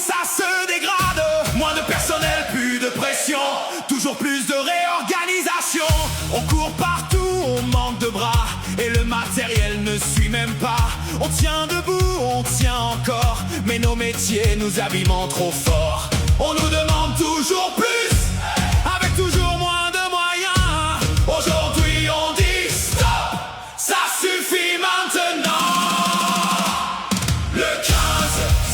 ça se dégrade. Moins de personnel, plus de pression, toujours plus de réorganisation. On court partout, on manque de bras, et le matériel ne suit même pas. On tient debout, on tient encore, mais nos métiers nous abîment trop fort. On nous demande toujours plus, avec toujours moins de moyens. Aujourd'hui on dit stop, ça suffit maintenant. Le 15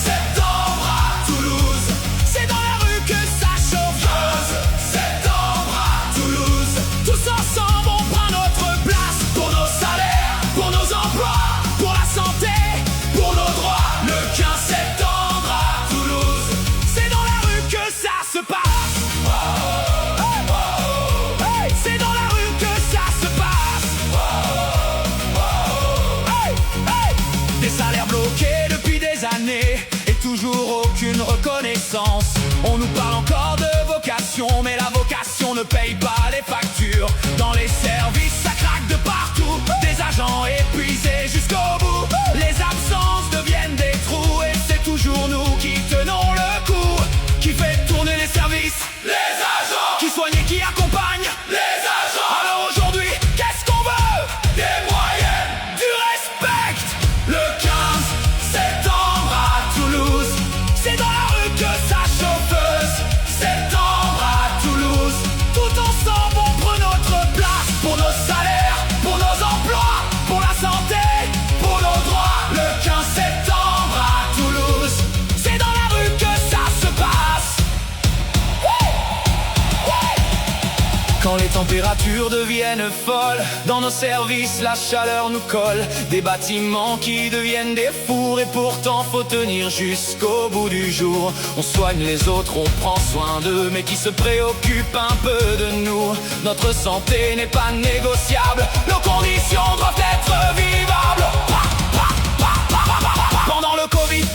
septembre à Toulouse, c'est dans la rue que ça chauffe. 15 septembre à Toulouse, tous ensemble on prend notre place. Pour nos salaires, pour nos emplois, pour la santé, pour nos droits. Le 15 septembre à Toulouse, c'est dans la rue que ça se passe. Hey, c'est dans la rue que ça se passe. Hey, hey. Des salaires bloqués depuis des années et toujours aucune reconnaissance. On nous parle encore de vocation, mais la vocation ne paye pas les factures. Dans les services, ça craque de partout. Des agents épuisés jusqu'au bout. Les absences deviennent des trous et c'est toujours nous qui tenons le coup. Qui fait tourner les services? Les agents. Qui soignent et qui accompagnent? Les agents. Alors aujourd'hui, qu'est-ce qu'on veut? Des moyens, du respect. Le 15 septembre à Toulouse, c'est dans la rue que ça chauffe. Septembre à Toulouse, tout ensemble on prend notre place. Pour nos salaires, pour nos emplois, pour la santé, pour nos droits. Le 15 septembre à Toulouse, c'est dans la rue que ça se passe. Quand les températures deviennent folles, dans nos services la chaleur nous colle. Des bâtiments qui deviennent des fours, et pourtant faut tenir jusqu'au bout du jour. On soigne les autres, on prend soin d'eux, mais qui se préoccupe un peu de nous? Notre santé n'est pas négociable, nos conditions doivent être vivables. Pendant le Covid,